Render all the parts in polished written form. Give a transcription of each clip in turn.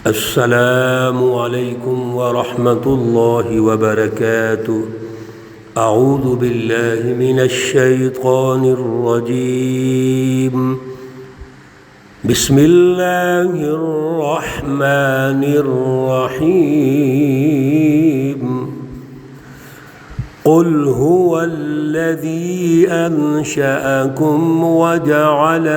السلام علیکم ورحمۃ اللہ وبرکاتہ۔ اعوذ باللہ من الشیطان الرجیم، بسم اللہ الرحمن الرحیم۔ قل هو الذی انشأکم وجعل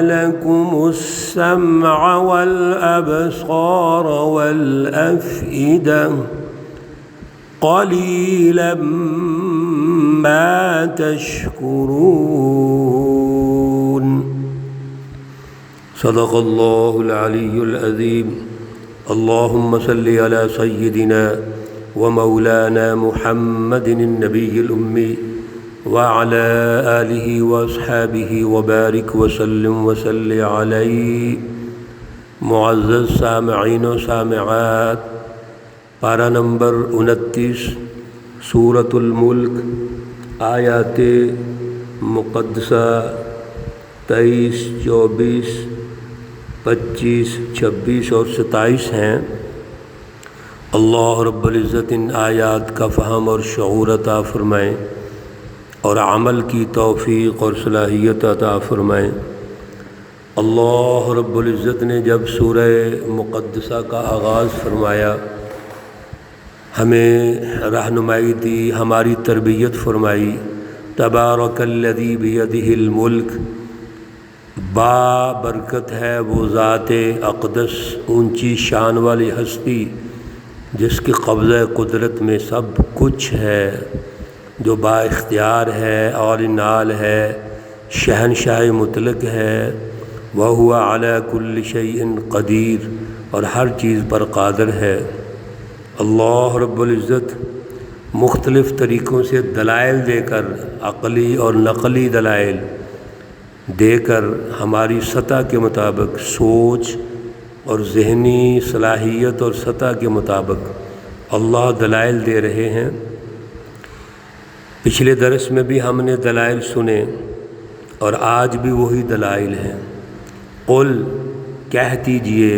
لكم السمع والأبصار والأفئدة قليلا ما تشكرون۔ صدق الله العلي العظيم۔ اللهم صل على سيدنا ومولانا محمد النبي الأمي وعلى آلہ واصحابہ وبارک وسلم وصل علیہ۔ معزز سامعین و سامعات، پارہ نمبر 29 سورۃ الملک، آیات مقدسہ 23، 24، 25، 26 اور 27 ہیں۔ اللہ رب العزت ان آیات کا فہم اور شعور عطا فرمائیں اور عمل کی توفیق اور صلاحیت عطا فرمائیں۔ اللہ رب العزت نے جب سورہ مقدسہ کا آغاز فرمایا، ہمیں رہنمائی دی، ہماری تربیت فرمائی۔ تبارک الذی بیدہ الملک، با برکت ہے وہ ذات اقدس، اونچی شان والی ہستی جس کے قبضہ قدرت میں سب کچھ ہے، جو با اختیار ہے اور نال ہے، شہنشاہ مطلق ہے۔ وَهُوَ عَلَى كُلِّ شَيْءٍ قدیر، اور ہر چیز پر قادر ہے۔ اللہ رب العزت مختلف طریقوں سے دلائل دے کر، عقلی اور نقلی دلائل دے کر، ہماری سطح کے مطابق، سوچ اور ذہنی صلاحیت اور سطح کے مطابق اللہ دلائل دے رہے ہیں۔ پچھلے درس میں بھی ہم نے دلائل سنے اور آج بھی وہی دلائل ہیں۔ قل، کہہ دیجئے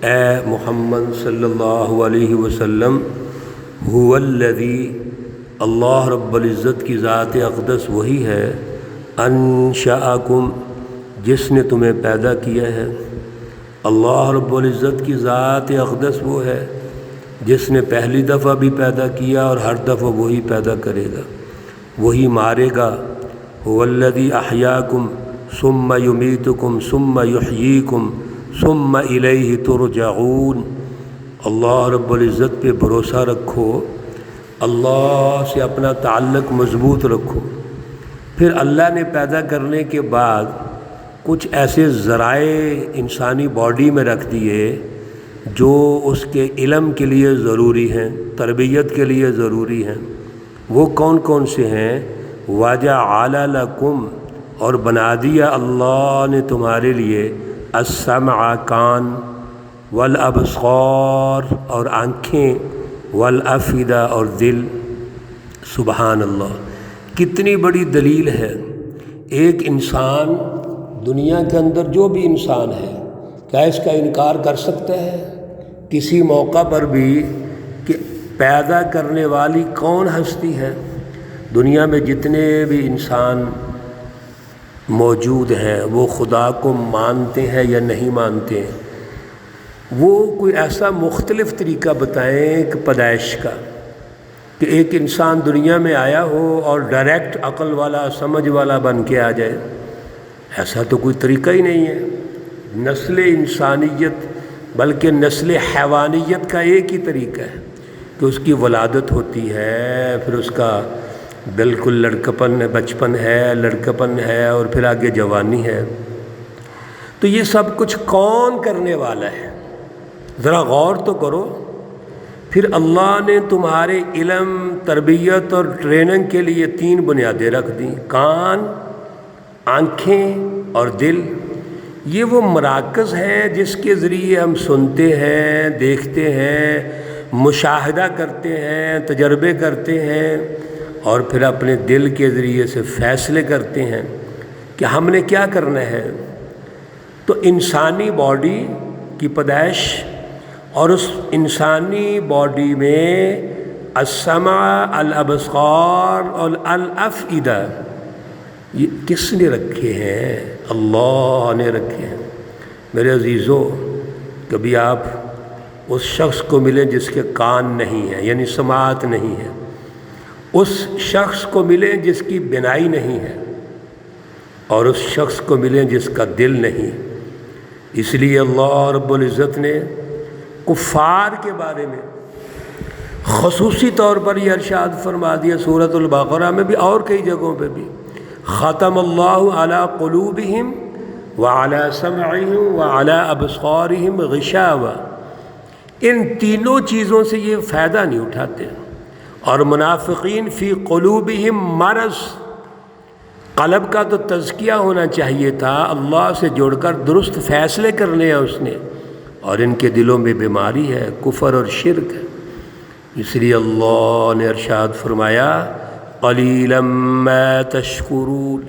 اے محمد صلی اللہ علیہ وسلم، هو الذی، اللہ رب العزت کی ذات اقدس وہی ہے، انشأکم، جس نے تمہیں پیدا کیا ہے۔ اللہ رب العزت کی ذات اقدس وہ ہے جس نے پہلی دفعہ بھی پیدا کیا اور ہر دفعہ وہی پیدا کرے گا، وہی مارے گا۔ هو الذی احیاکم ثم یمیتکم ثم یحییکم ثم الیہ ترجعون۔ اللہ رب العزت پہ بھروسہ رکھو، اللہ سے اپنا تعلق مضبوط رکھو۔ پھر اللہ نے پیدا کرنے کے بعد کچھ ایسے ذرائع انسانی باڈی میں رکھ دیے جو اس کے علم کے لیے ضروری ہیں، تربیت کے لیے ضروری ہیں۔ وہ کون کون سے ہیں؟ وَجَعَلَ لَكُمْ، اور بنا دیا اللہ نے تمہارے لیے، السمع، کان، والابصار، اور آنکھیں، والافئدہ، اور دل۔ سبحان اللہ، کتنی بڑی دلیل ہے۔ ایک انسان، دنیا کے اندر جو بھی انسان ہے، کیا اس کا انکار کر سکتا ہے کسی موقع پر بھی کہ پیدا کرنے والی کون ہستی ہے؟ دنیا میں جتنے بھی انسان موجود ہیں وہ خدا کو مانتے ہیں یا نہیں مانتے ہیں؟ وہ کوئی ایسا مختلف طریقہ بتائیں کہ پیدائش کا، کہ ایک انسان دنیا میں آیا ہو اور ڈائریکٹ عقل والا، سمجھ والا بن کے آ جائے۔ ایسا تو کوئی طریقہ ہی نہیں ہے۔ نسل انسانیت بلکہ نسل حیوانیت کا ایک ہی طریقہ ہے کہ اس کی ولادت ہوتی ہے، پھر اس کا بالکل لڑکپن، بچپن ہے، لڑکپن ہے، اور پھر آگے جوانی ہے۔ تو یہ سب کچھ کون کرنے والا ہے؟ ذرا غور تو کرو۔ پھر اللہ نے تمہارے علم، تربیت اور ٹریننگ کے لیے 3 بنیادیں رکھ دیں، کان، آنکھیں اور دل۔ یہ وہ مراکز ہیں جس کے ذریعے ہم سنتے ہیں، دیکھتے ہیں، مشاہدہ کرتے ہیں، تجربے کرتے ہیں، اور پھر اپنے دل کے ذریعے سے فیصلے کرتے ہیں کہ ہم نے کیا کرنا ہے۔ تو انسانی باڈی کی پیدائش اور اس انسانی باڈی میں السمع، الابصار اور الافئدہ یہ کس نے رکھے ہیں؟ اللہ نے رکھے ہیں۔ میرے عزیزو، کبھی آپ اس شخص کو ملیں جس کے کان نہیں ہیں، یعنی سماعت نہیں ہے، اس شخص کو ملیں جس کی بینائی نہیں ہے، اور اس شخص کو ملیں جس کا دل نہیں۔ اس لیے اللہ رب العزت نے کفار کے بارے میں خصوصی طور پر یہ ارشاد فرما دیا سورۃ البقرہ میں بھی اور کئی جگہوں پہ بھی، ختم اللہ علی قلوبہم وعلی سمعہم وعلی ابصارہم غشاوہ۔ ان تینوں چیزوں سے یہ فائدہ نہیں اٹھاتے۔ اور منافقین فی قلوبہم مرض، قلب کا تو تزکیہ ہونا چاہیے تھا، اللہ سے جڑ کر درست فیصلے کرنے ہیں اس نے، اور ان کے دلوں میں بیماری ہے، کفر اور شرک ہے۔ اس لیے اللہ نے ارشاد فرمایا قلیلا ما تشکرون۔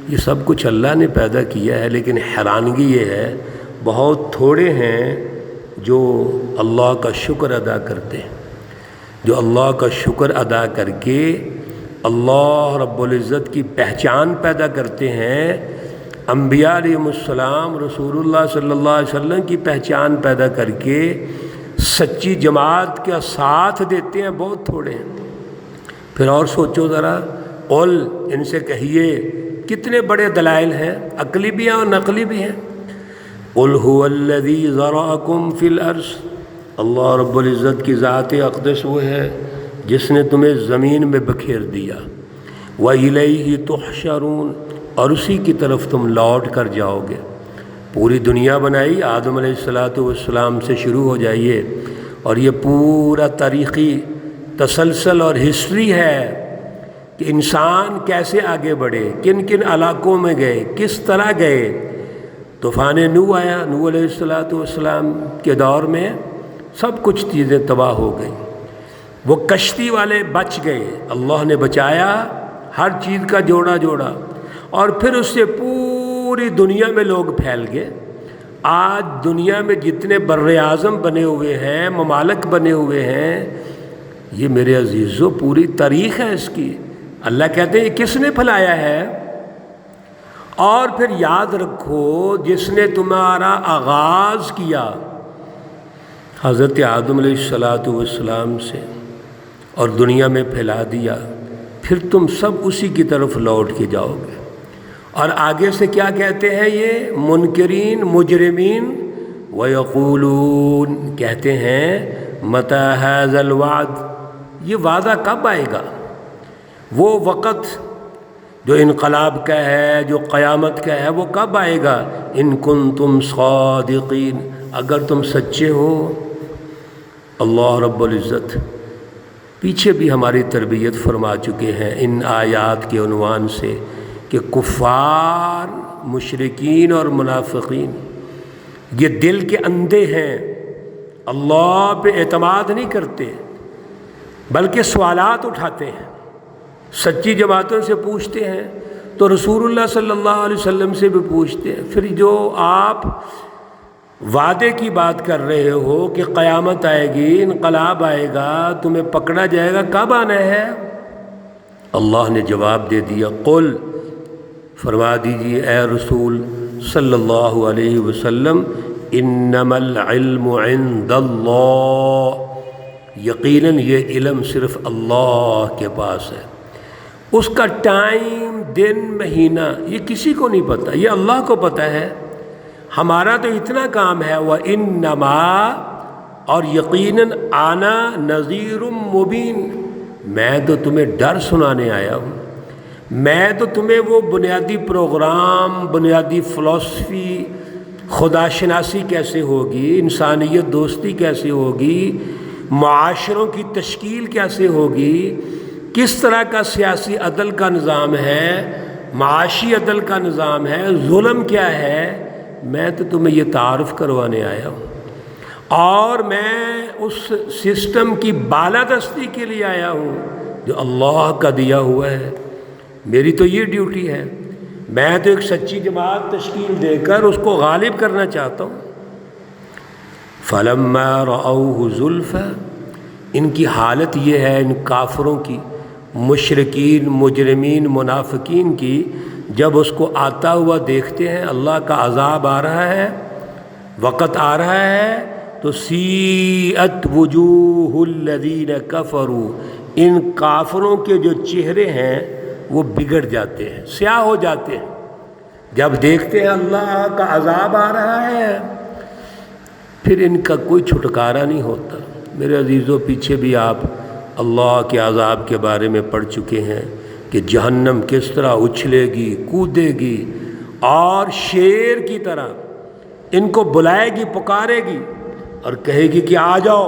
یہ سب کچھ اللہ نے پیدا کیا ہے، لیکن حیرانگی یہ ہے بہت تھوڑے ہیں جو اللہ کا شکر ادا کرتے ہیں، جو اللہ کا شکر ادا کر کے اللہ رب العزت کی پہچان پیدا کرتے ہیں، انبیاء علیہ السلام، رسول اللہ صلی اللہ علیہ وسلم کی پہچان پیدا کر کے سچی جماعت کا ساتھ دیتے ہیں، بہت تھوڑے ہیں۔ پھر اور سوچو ذرا، قل ان سے کہیے کتنے بڑے دلائل ہیں، عقلی بھی ہیں اور نقلی بھی ہیں۔ قل هو الذی ذرأکم فی الارض، اللہ رب العزت کی ذات اقدس وہ ہے جس نے تمہیں زمین میں بکھیر دیا، وَإِلَيْهِ تُحْشَرُونَ، اور اسی کی طرف تم لوٹ کر جاؤ گے۔ پوری دنیا بنائی، آدم علیہ السلام سے شروع ہو جائیے، اور یہ پورا تاریخی تسلسل اور ہسٹری ہے کہ انسان کیسے آگے بڑھے، کن کن علاقوں میں گئے، کس طرح گئے۔ طوفان نوح آیا، نوح علیہ السلام کے دور میں سب کچھ چیزیں تباہ ہو گئیں، وہ کشتی والے بچ گئے، اللہ نے بچایا، ہر چیز کا جوڑا جوڑا، اور پھر اس سے پوری دنیا میں لوگ پھیل گئے۔ آج دنیا میں جتنے بر اعظم بنے ہوئے ہیں، ممالک بنے ہوئے ہیں، یہ میرے عزیزو پوری تاریخ ہے اس کی۔ اللہ کہتے ہیں یہ کس نے پھیلایا ہے؟ اور پھر یاد رکھو جس نے تمہارا آغاز کیا حضرت آدم علیہ السلام سے اور دنیا میں پھیلا دیا، پھر تم سب اسی کی طرف لوٹ کے جاؤ گے۔ اور آگے سے کیا کہتے ہیں یہ منکرین، مجرمین؟ وَيَقُولُونَ، کہتے ہیں مَتَى هَذَا الْوَعْدُ، یہ وعدہ کب آئے گا؟ وہ وقت جو انقلاب کا ہے، جو قیامت کا ہے، وہ کب آئے گا؟ ان کنتم صادقین، اگر تم سچے ہو۔ اللہ رب العزت پیچھے بھی ہماری تربیت فرما چکے ہیں ان آیات کے عنوان سے کہ کفار، مشرکین اور منافقین یہ دل کے اندھے ہیں، اللہ پہ اعتماد نہیں کرتے، بلکہ سوالات اٹھاتے ہیں، سچی جماعتوں سے پوچھتے ہیں تو رسول اللہ صلی اللہ علیہ وسلم سے بھی پوچھتے ہیں۔ پھر جو آپ وعدے کی بات کر رہے ہو کہ قیامت آئے گی، انقلاب آئے گا، تمہیں پکڑا جائے گا، کب آنا ہے؟ اللہ نے جواب دے دیا، قل، فرما دیجیے اے رسول صلی اللہ علیہ وسلم، انما العلم عند اللہ، یقیناً یہ علم صرف اللہ کے پاس ہے، اس کا ٹائم، دن، مہینہ یہ کسی کو نہیں پتہ، یہ اللہ کو پتہ ہے۔ ہمارا تو اتنا کام ہے وَإِنَّمَا، اور یقیناً آنا نذیر مبین، میں تو تمہیں ڈر سنانے آیا ہوں، میں تو تمہیں وہ بنیادی پروگرام، بنیادی فلسفی، خدا شناسی کیسے ہوگی، انسانیت دوستی کیسے ہوگی، معاشروں کی تشکیل کیسے ہوگی، کس طرح کا سیاسی عدل کا نظام ہے، معاشی عدل کا نظام ہے، ظلم کیا ہے، میں تو تمہیں یہ تعارف کروانے آیا ہوں، اور میں اس سسٹم کی بالادستی کے لیے آیا ہوں جو اللہ کا دیا ہوا ہے۔ میری تو یہ ڈیوٹی ہے، میں تو ایک سچی جماعت تشکیل دے کر اس کو غالب کرنا چاہتا ہوں۔ فلما رأوہ زلفا، ان کی حالت یہ ہے ان کافروں کی، مشرکین، مجرمین، منافقین کی، جب اس کو آتا ہوا دیکھتے ہیں، اللہ کا عذاب آ رہا ہے، وقت آ رہا ہے، تو سیئت وجوہ الذین کفروا، ان کافروں کے جو چہرے ہیں وہ بگڑ جاتے ہیں، سیاہ ہو جاتے ہیں جب دیکھتے ہیں اللہ کا عذاب آ رہا ہے، پھر ان کا کوئی چھٹکارا نہیں ہوتا۔ میرے عزیزوں، پیچھے بھی آپ اللہ کے عذاب کے بارے میں پڑھ چکے ہیں کہ جہنم کس طرح اچھلے گی، کودے گی، اور شیر کی طرح ان کو بلائے گی، پکارے گی اور کہے گی کہ آ جاؤ،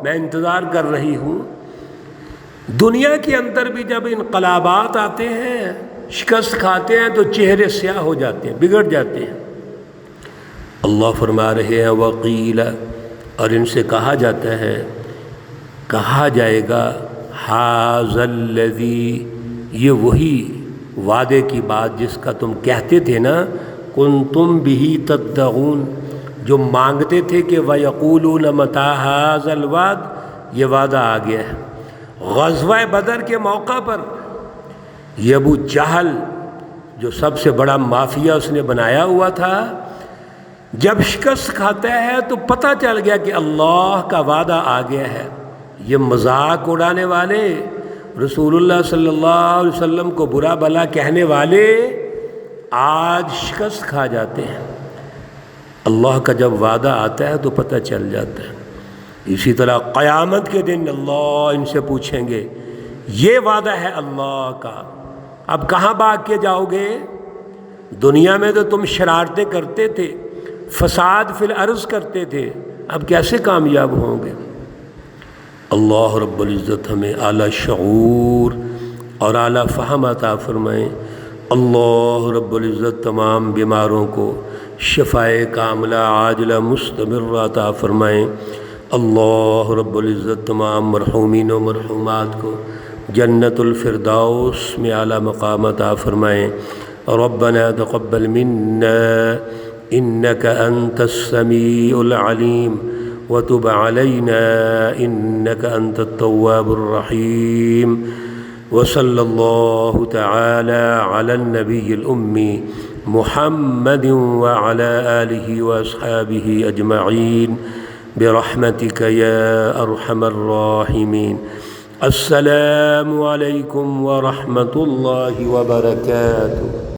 میں انتظار کر رہی ہوں۔ دنیا کے اندر بھی جب انقلابات آتے ہیں، شکست کھاتے ہیں، تو چہرے سیاہ ہو جاتے ہیں، بگڑ جاتے ہیں۔ اللہ فرما رہے ہیں وقیل، اور ان سے کہا جاتا ہے، کہا جائے گا ھذا الذی، یہ وہی وعدے کی بات جس کا تم کہتے تھے نا، کنتم بہ تدعون، جو مانگتے تھے کہ وَيَقُولُونَ مَتَىٰ ھَٰذَا الْوَعْدُ، یہ وعدہ آ گیا ہے۔ غزوہ بدر کے موقع پر یہ ابو جہل جو سب سے بڑا مافیا اس نے بنایا ہوا تھا، جب شکست کھاتا ہے تو پتہ چل گیا کہ اللہ کا وعدہ آ گیا ہے۔ یہ مذاق اڑانے والے، رسول اللہ صلی اللہ علیہ وسلم کو برا بھلا کہنے والے آج شکست کھا جاتے ہیں۔ اللہ کا جب وعدہ آتا ہے تو پتہ چل جاتا ہے۔ اسی طرح قیامت کے دن اللہ ان سے پوچھیں گے، یہ وعدہ ہے اللہ کا، اب کہاں بھاگ کے جاؤ گے؟ دنیا میں تو تم شرارتیں کرتے تھے، فساد فی الارض کرتے تھے، اب کیسے کامیاب ہوں گے؟ اللہ رب العزت ہمیں اعلیٰ شعور اور اعلیٰ فہم عطا فرمائیں۔ اللہ رب العزت تمام بیماروں کو شفائے کاملہ عاجلہ مستمرہ عطا فرمائیں۔ اللہ رب العزت تمام مرحومین و مرحومات کو جنت الفردوس میں اعلیٰ مقام عطا فرمائیں۔ ربنا تقبل منا انك انت السميع العليم وتب علينا انك انت التواب الرحيم، وصلى الله تعالى على النبي الأمي محمد وعلى آله وأصحابه أجمعين برحمتك يا أرحم الراحمين۔ السلام عليكم ورحمة الله وبركاته۔